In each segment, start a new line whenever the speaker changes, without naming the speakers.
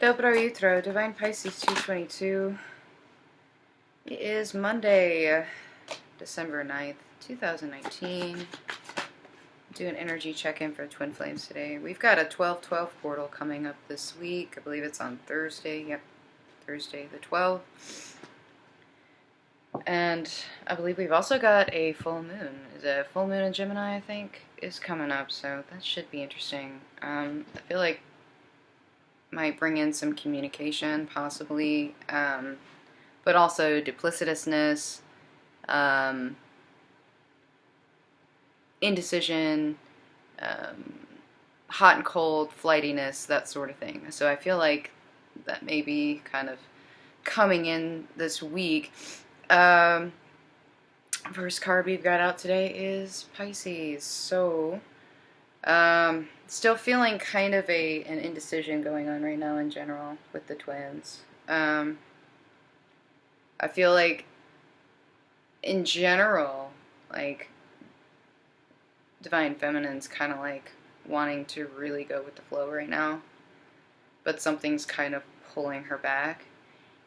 Dobro Jutro, Divine Pisces 222. It is Monday, December 9th, 2019. Do an energy check-in for Twin Flames today. We've got a 12/12 portal coming up this week. I believe it's on Thursday. Yep, Thursday the 12th. And I believe we've also got a full moon. The full moon in Gemini, I think, is coming up, so that should be interesting. I feel like might bring in some communication, possibly, but also duplicitousness, indecision, hot and cold, flightiness, that sort of thing. So I feel like that may be kind of coming in this week. First card we've got out today is Pisces. So, still feeling kind of an indecision going on right now in general with the twins. I feel like, in general, like, Divine Feminine's kind of like wanting to really go with the flow right now, but something's kind of pulling her back.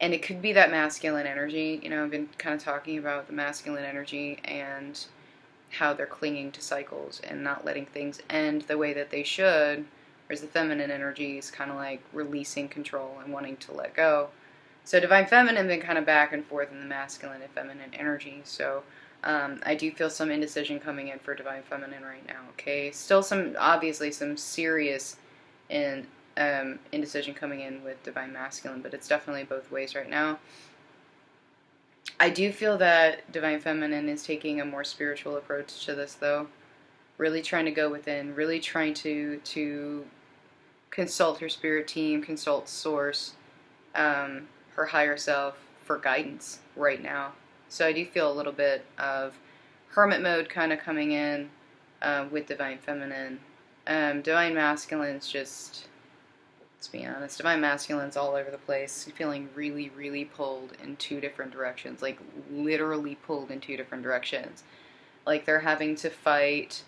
And it could be that masculine energy. You know, I've been kind of talking about the masculine energy and how they're clinging to cycles and not letting things end the way that they should, whereas the feminine energy is kind of like releasing control and wanting to let go. So Divine Feminine been kind of back and forth in the masculine and feminine energy. So I do feel some indecision coming in for Divine Feminine right now, okay? Still obviously some serious indecision coming in with Divine Masculine, but it's definitely both ways right now. I do feel that Divine Feminine is taking a more spiritual approach to this, though. Really trying to go within, really trying to consult her spirit team, consult Source, her higher self for guidance right now. So I do feel a little bit of hermit mode kind of coming in with Divine Feminine. Divine Masculine's just, let's be honest, Divine Masculine's all over the place, feeling really, really pulled in two different directions, like literally pulled in two different directions. Like they're having to fight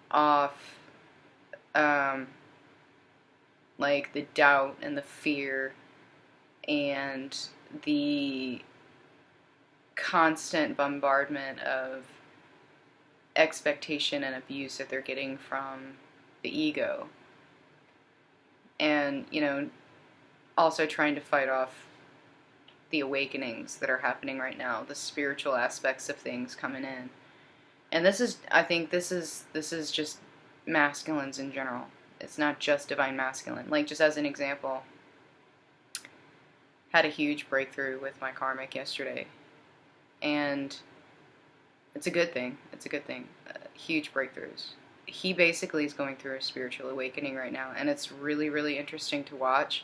off like the doubt and the fear and the constant bombardment of expectation and abuse that they're getting from the ego. And, you know, also trying to fight off the awakenings that are happening right now, the spiritual aspects of things coming in. And this is, I think this is just masculines in general. It's not just Divine Masculine. Like, just as an example, had a huge breakthrough with my karmic yesterday. And it's a good thing. It's a good thing. Huge breakthroughs. He basically is going through a spiritual awakening right now, and it's really, really interesting to watch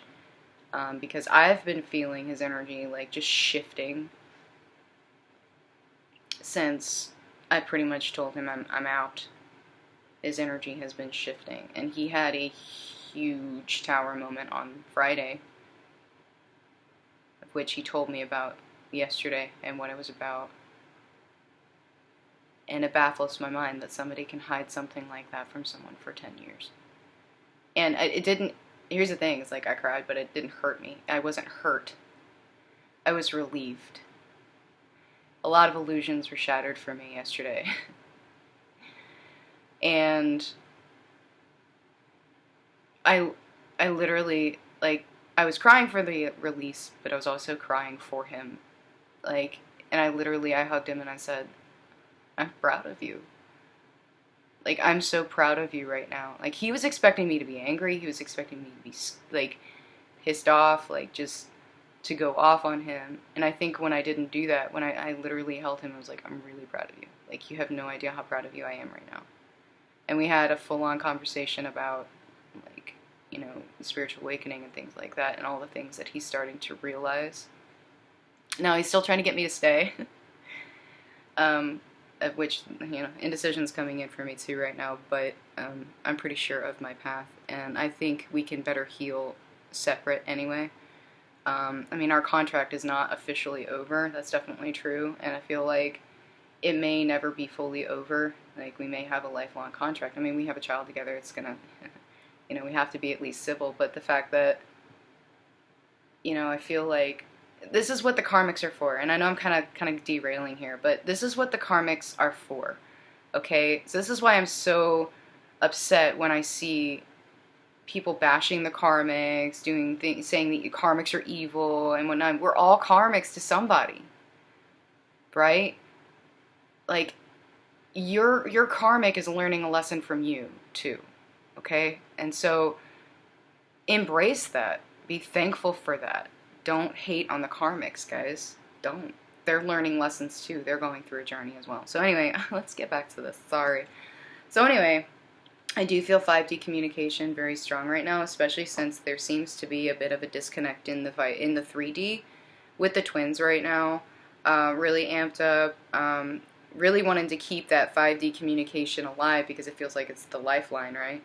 because I've been feeling his energy like just shifting since I pretty much told him I'm out. His energy has been shifting, and he had a huge tower moment on Friday, of which he told me about yesterday and what it was about. And it baffles my mind that somebody can hide something like that from someone for 10 years. And it didn't, here's the thing, it's like I cried, but it didn't hurt me. I wasn't hurt. I was relieved. A lot of illusions were shattered for me yesterday. And I literally, like, I was crying for the release, but I was also crying for him. Like, and I hugged him and I said, I'm proud of you. Like, I'm so proud of you right now. Like, he was expecting me to be angry. He was expecting me to be, like, pissed off, like, just to go off on him. And I think when I didn't do that, when I literally held him, I was like, I'm really proud of you. Like, you have no idea how proud of you I am right now. And we had a full-on conversation about, like, you know, spiritual awakening and things like that, and all the things that he's starting to realize. Now, he's still trying to get me to stay. Of which, you know, indecision's coming in for me too right now, but I'm pretty sure of my path, and I think we can better heal separate anyway. I mean, our contract is not officially over, that's definitely true, and I feel like it may never be fully over. Like, we may have a lifelong contract. I mean, we have a child together, it's gonna, you know, we have to be at least civil, but the fact that You know, I feel like this is what the karmics are for. And I know I'm kind of derailing here, but this is what the karmics are for. Okay? So this is why I'm so upset when I see people bashing the karmics, doing things, saying that karmics are evil and whatnot. We're all karmics to somebody, right? Like, your karmic is learning a lesson from you too, okay? And so embrace that. Be thankful for that. Don't hate on the karmics, guys. Don't. They're learning lessons too. They're going through a journey as well. So anyway, let's get back to this. Sorry. So anyway, I do feel 5D communication very strong right now, especially since there seems to be a bit of a disconnect in the 3D with the twins right now. Really amped up. Really wanting to keep that 5D communication alive because it feels like it's the lifeline, right?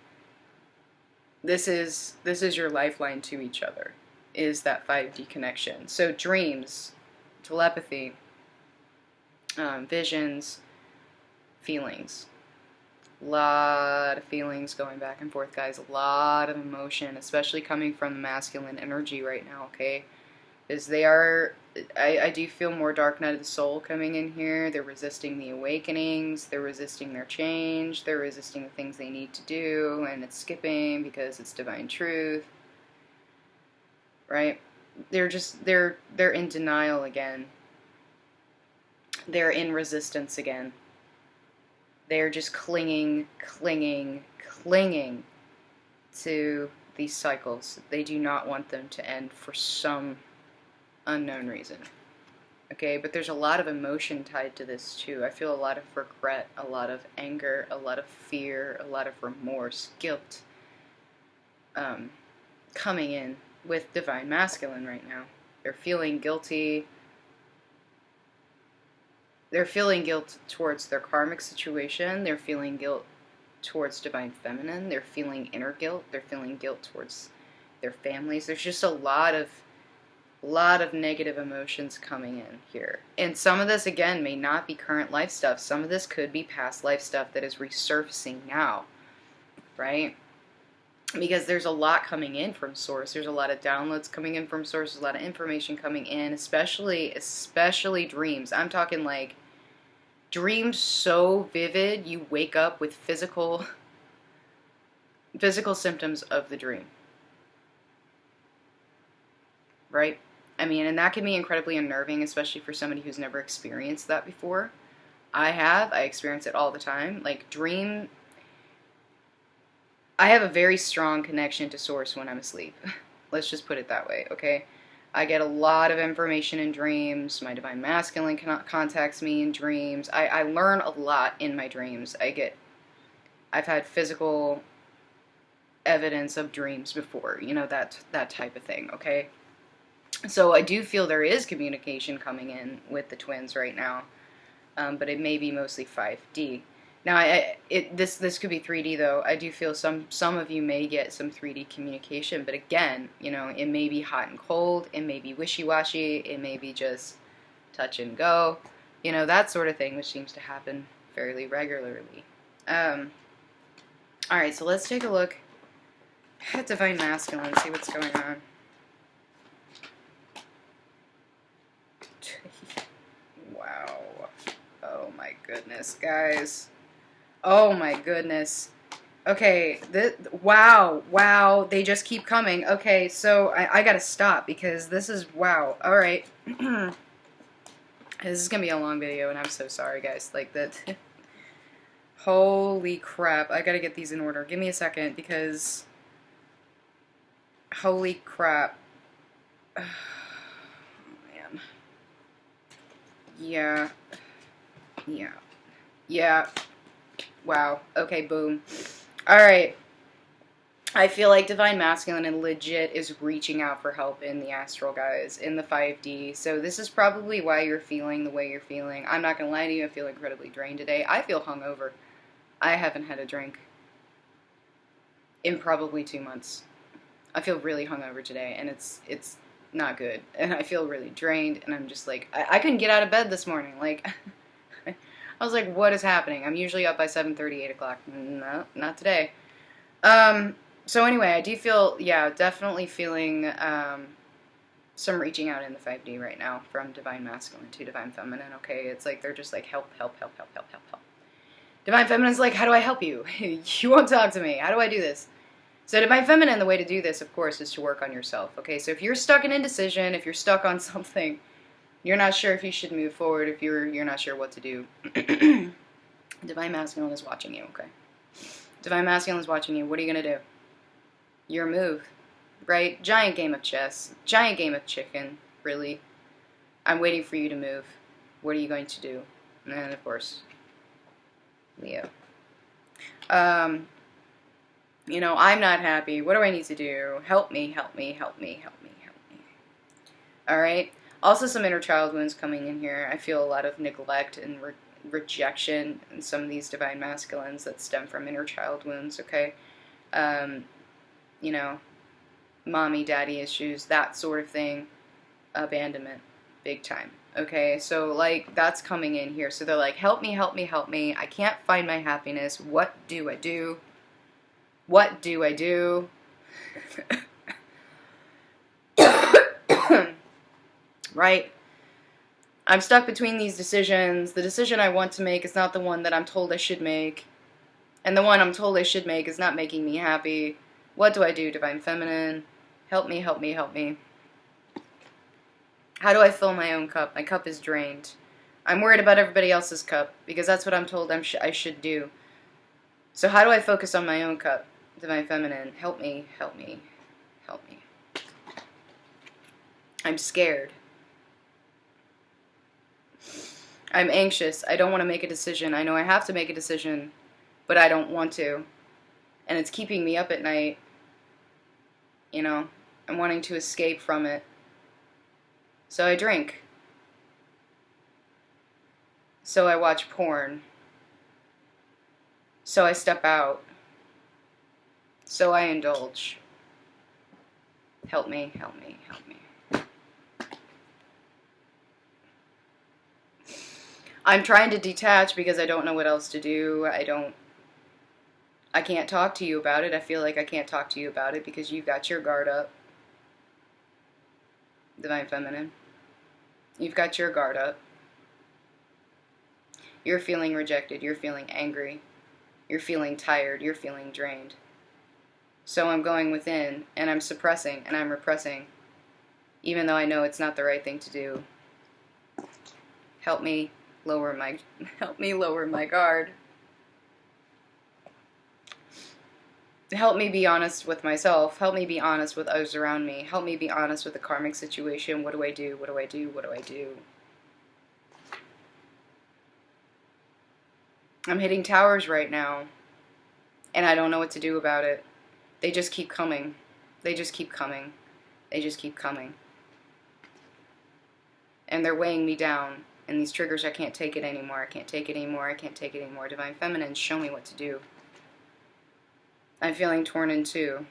This is your lifeline to each other, is that 5D connection. So dreams, telepathy, visions, feelings. A lot of feelings going back and forth, guys. A lot of emotion, especially coming from the masculine energy right now, okay? Because they are, I do feel more dark night of the soul coming in here. They're resisting the awakenings. They're resisting their change. They're resisting the things they need to do. And it's skipping because it's divine truth. Right? They're in denial again. They're in resistance again. They're just clinging to these cycles. They do not want them to end for some unknown reason. Okay, but there's a lot of emotion tied to this too. I feel a lot of regret, a lot of anger, a lot of fear, a lot of remorse, guilt coming in with divine masculine right now. They're feeling guilty. They're feeling guilt towards their karmic situation. They're feeling guilt towards divine feminine. They're feeling inner guilt. They're feeling guilt towards their families. There's just a lot of negative emotions coming in here. And some of this, again, may not be current life stuff. Some of this could be past life stuff that is resurfacing now, right? Because there's a lot coming in from Source. There's a lot of downloads coming in from Source. There's a lot of information coming in, especially dreams. I'm talking like dreams so vivid you wake up with physical symptoms of the dream. Right? I mean, and that can be incredibly unnerving, especially for somebody who's never experienced that before. I experience it all the time. Like, I have a very strong connection to Source when I'm asleep. Let's just put it that way, okay? I get a lot of information in dreams. My divine masculine contacts me in dreams. I learn a lot in my dreams. I've had physical evidence of dreams before, you know, that type of thing, okay? So I do feel there is communication coming in with the twins right now, but it may be mostly 5D. Now, this could be 3D though. I do feel some of you may get some 3D communication, but again, you know, it may be hot and cold, it may be wishy-washy, it may be just touch and go, you know, that sort of thing, which seems to happen fairly regularly. All right, so let's take a look at divine masculine, see what's going on. Wow. Oh my goodness, guys. Oh my goodness. Okay, wow, they just keep coming. Okay, so I gotta stop because this is, wow. Alright. This is gonna be a long video and I'm so sorry, guys. Like, that. Holy crap, I gotta get these in order. Give me a second because, holy crap. Oh, man. Yeah. Wow. Okay, boom. Alright. I feel like divine masculine and legit is reaching out for help in the astral, guys, in the 5D. So this is probably why you're feeling the way you're feeling. I'm not going to lie to you, I feel incredibly drained today. I feel hungover. I haven't had a drink in probably 2 months. I feel really hungover today, and it's not good. And I feel really drained, and I'm just like, I couldn't get out of bed this morning. Like, I was like, what is happening? I'm usually up by 7:30, 8 o'clock. No, not today. So anyway, I do feel, yeah, definitely feeling some reaching out in the 5D right now from Divine Masculine to Divine Feminine, okay? It's like they're just like, help, help, help, help, help, help, help. Divine Feminine's like, how do I help you? You won't talk to me. How do I do this? So Divine Feminine, the way to do this, of course, is to work on yourself, okay? So if you're stuck in indecision, if you're stuck on something, you're not sure if you should move forward, if you're not sure what to do, Divine Masculine is watching you, okay? Divine Masculine is watching you. What are you going to do? Your move, right? Giant game of chess. Giant game of chicken, really. I'm waiting for you to move. What are you going to do? And, of course, Leo. You know, I'm not happy. What do I need to do? Help me, help me, help me, help me, help me. Alright? Also some inner child wounds coming in here. I feel a lot of neglect and rejection in some of these Divine Masculines that stem from inner child wounds, okay? You know, mommy, daddy issues, that sort of thing. Abandonment. Big time. Okay, so, like, that's coming in here. So they're like, help me, help me, help me. I can't find my happiness. What do I do? What do I do? Right? I'm stuck between these decisions. The decision I want to make is not the one that I'm told I should make. And the one I'm told I should make is not making me happy. What do I do, Divine Feminine? Help me, help me, help me. How do I fill my own cup? My cup is drained. I'm worried about everybody else's cup because that's what I'm told I should do. So how do I focus on my own cup? Divine Feminine, help me, help me, help me. I'm scared. I'm anxious. I don't want to make a decision. I know I have to make a decision, but I don't want to. And it's keeping me up at night. You know, I'm wanting to escape from it. So I drink. So I watch porn. So I step out. So I indulge. Help me, help me, help me. I'm trying to detach because I don't know what else to do. I can't talk to you about it. I feel like I can't talk to you about it because you've got your guard up. Divine Feminine. You've got your guard up. You're feeling rejected. You're feeling angry. You're feeling tired. You're feeling drained. So I'm going within, and I'm suppressing, and I'm repressing, even though I know it's not the right thing to do. Help me lower my guard. Help me be honest with myself. Help me be honest with others around me. Help me be honest with the karmic situation. What do I do? What do I do? What do I do? I'm hitting towers right now, and I don't know what to do about it. They just keep coming. They just keep coming. They just keep coming. And they're weighing me down. And these triggers, I can't take it anymore. I can't take it anymore. I can't take it anymore. Divine Feminine, show me what to do. I'm feeling torn in two.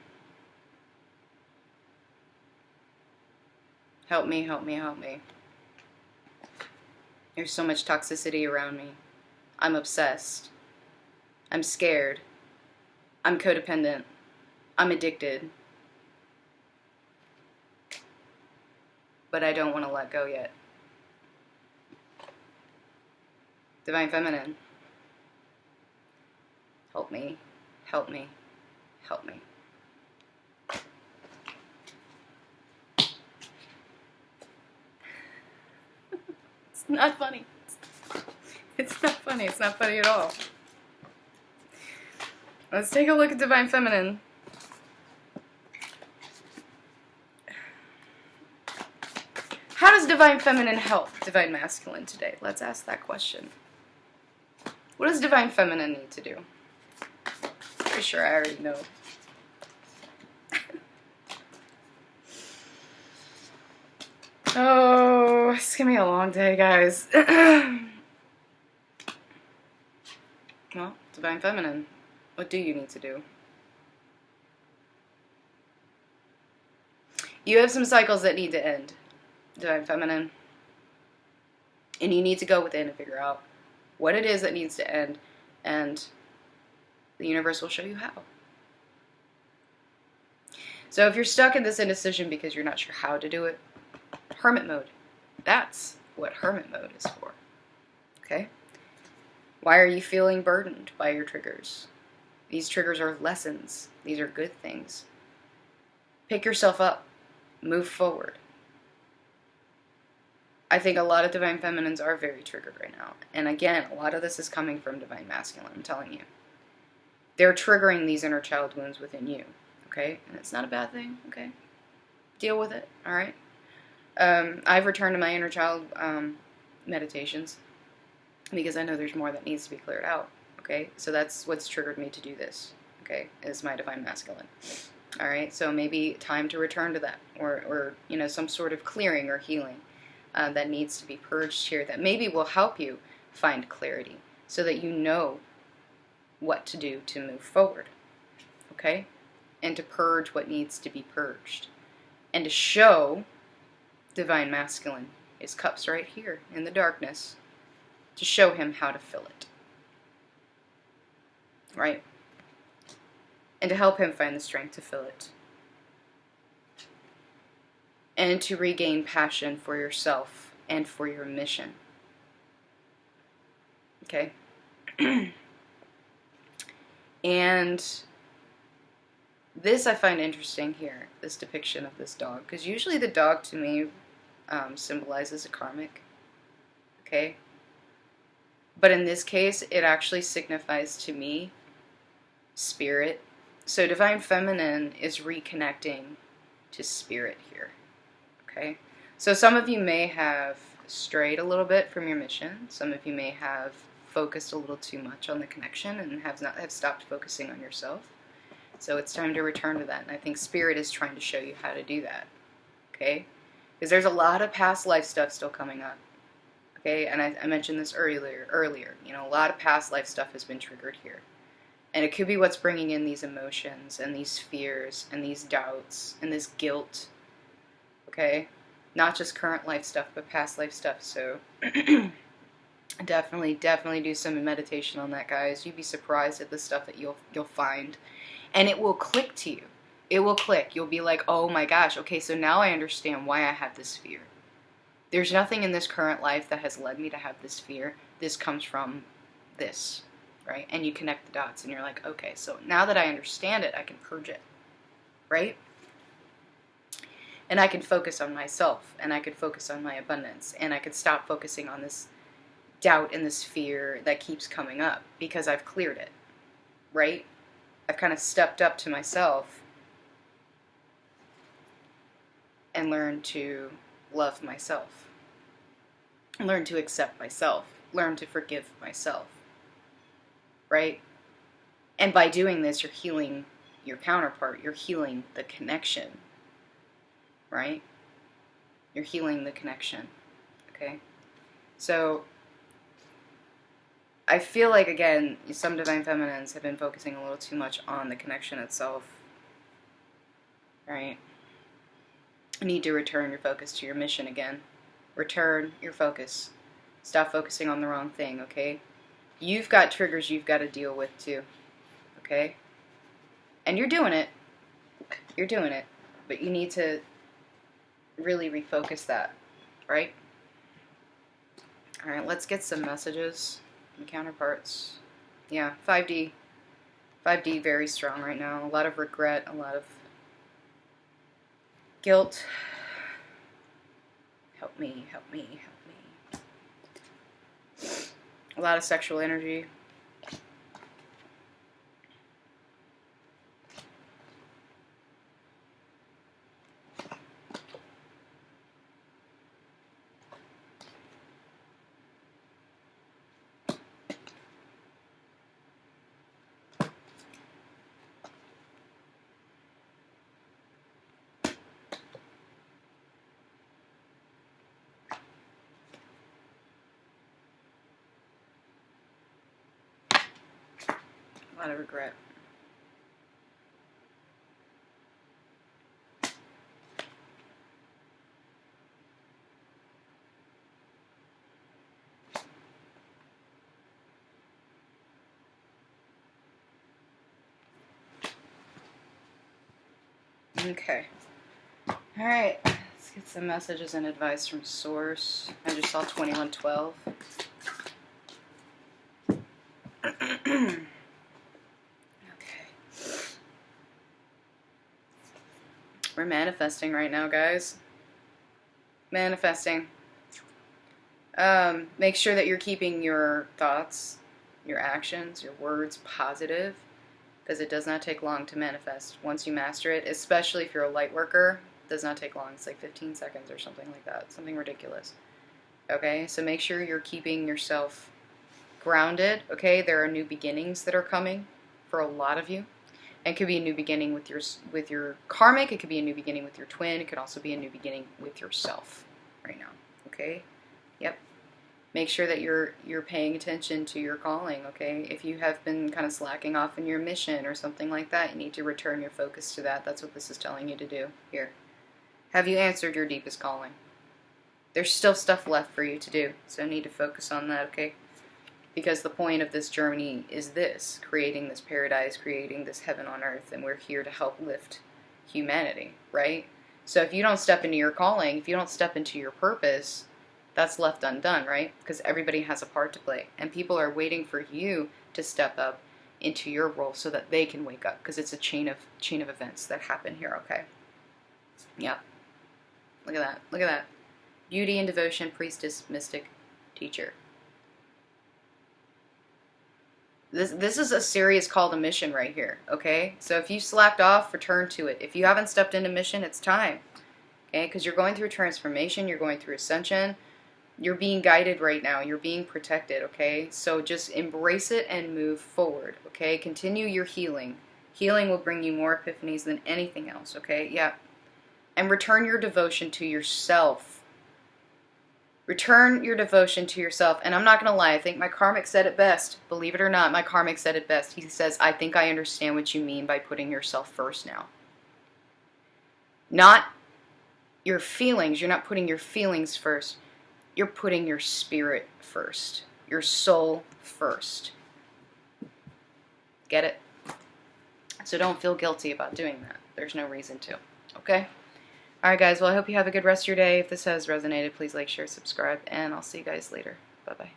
Help me, help me, help me. There's so much toxicity around me. I'm obsessed. I'm scared. I'm codependent. I'm addicted. But I don't want to let go yet. Divine Feminine, help me, help me, help me. It's not funny. It's not funny. It's not funny at all. Let's take a look at Divine Feminine. How does Divine Feminine help Divine Masculine today? Let's ask that question. What does Divine Feminine need to do? Pretty sure I already know. Oh, it's gonna be a long day, guys. Well, Divine Feminine, what do you need to do? You have some cycles that need to end, Divine Feminine. And you need to go within and figure out what it is that needs to end, and the universe will show you how. So if you're stuck in this indecision because you're not sure how to do it, Hermit mode. That's what hermit mode is for. Okay? Why are you feeling burdened by your triggers? These triggers are lessons. These are good things. Pick yourself up. Move forward. I think a lot of Divine Feminines are very triggered right now. And again, a lot of this is coming from Divine Masculine, I'm telling you. They're triggering these inner child wounds within you. Okay? And it's not a bad thing. Okay? Deal with it. Alright? I've returned to my inner child meditations because I know there's more that needs to be cleared out. Okay? So that's what's triggered me to do this. Okay? Is my Divine Masculine. Alright? So maybe time to return to that. Or you know, some sort of clearing or healing that needs to be purged here that maybe will help you find clarity so that you know what to do to move forward. Okay? And to purge what needs to be purged. And to show Divine Masculine his cups right here in the darkness, to show him how to fill it. Right? And to help him find the strength to fill it. And to regain passion for yourself and for your mission. Okay? And this I find interesting here, this depiction of this dog, because usually the dog to me symbolizes a karmic. Okay? But in this case, it actually signifies to me spirit. So Divine Feminine is reconnecting to spirit here. Okay? So some of you may have strayed a little bit from your mission. Some of you may have focused a little too much on the connection and have stopped focusing on yourself. So it's time to return to that. And I think spirit is trying to show you how to do that. Okay? Because there's a lot of past life stuff still coming up. Okay? And I mentioned this earlier. You know, a lot of past life stuff has been triggered here. And it could be what's bringing in these emotions and these fears and these doubts and this guilt. Okay? Not just current life stuff, but past life stuff. So definitely do some meditation on that, guys. You'd be surprised at the stuff that you'll find. And it will click to you. It will click. You'll be like, oh my gosh, okay, so now I understand why I have this fear. There's nothing in this current life that has led me to have this fear. This comes from this, right? And you connect the dots and you're like, okay, so now that I understand it, I can purge it, right? And I can focus on myself, and I can focus on my abundance, and I can stop focusing on this doubt and this fear that keeps coming up because I've cleared it, right? I've kind of stepped up to myself and learned to love myself, learn to accept myself, learn to forgive myself, right? And by doing this, you're healing your counterpart, you're healing the connection, right? You're healing the connection, okay? So I feel like, again, some Divine Feminines have been focusing a little too much on the connection itself, right? You need to return your focus to your mission again. Return your focus. Stop focusing on the wrong thing, okay? You've got triggers you've got to deal with too, okay? And you're doing it. You're doing it. But you need to really refocus that, right? Alright, let's get some messages from counterparts. Yeah, 5D. 5D very strong right now. A lot of regret, a lot of guilt. Help me, help me, help me. A lot of sexual energy. A lot of regret. Okay. Alright. Let's get some messages and advice from Source. I just saw 2112. Okay. We're manifesting right now, guys. Manifesting. Make sure that you're keeping your thoughts, your actions, your words positive, because it does not take long to manifest. Once you master it, especially if you're a light worker, it does not take long. It's like 15 seconds or something like that. Something ridiculous. Okay, so make sure you're keeping yourself grounded. Okay, there are new beginnings that are coming for a lot of you. And it could be a new beginning with your karmic. It could be a new beginning with your twin. It could also be a new beginning with yourself right now. Okay? Yep. Make sure that you're paying attention to your calling, okay? If you have been kind of slacking off in your mission or something like that, you need to return your focus to that. That's what this is telling you to do here. Have you answered your deepest calling? There's still stuff left for you to do, so you need to focus on that, okay? Because the point of this journey is this, creating this paradise, creating this heaven on earth, and we're here to help lift humanity, right? So if you don't step into your calling, if you don't step into your purpose, that's left undone, right? Because everybody has a part to play, and people are waiting for you to step up into your role so that they can wake up, because it's a chain of events that happen here, okay? Yeah. Look at that. Look at that. Beauty and devotion, priestess, mystic, teacher. This is a serious call to mission right here, okay? So if you slacked off, return to it. If you haven't stepped into mission, it's time, okay? Because you're going through transformation, you're going through ascension, you're being guided right now, you're being protected, okay? So just embrace it and move forward, okay? Continue your healing. Healing will bring you more epiphanies than anything else, okay? Yeah. And return your devotion to yourself. Return your devotion to yourself. And I'm not going to lie, I think my karmic said it best. Believe it or not, my karmic said it best. He says, I think I understand what you mean by putting yourself first now. Not your feelings. You're not putting your feelings first. You're putting your spirit first. Your soul first. Get it? So don't feel guilty about doing that. There's no reason to. Okay? Alright guys, well I hope you have a good rest of your day. If this has resonated, please like, share, subscribe, and I'll see you guys later. Bye-bye.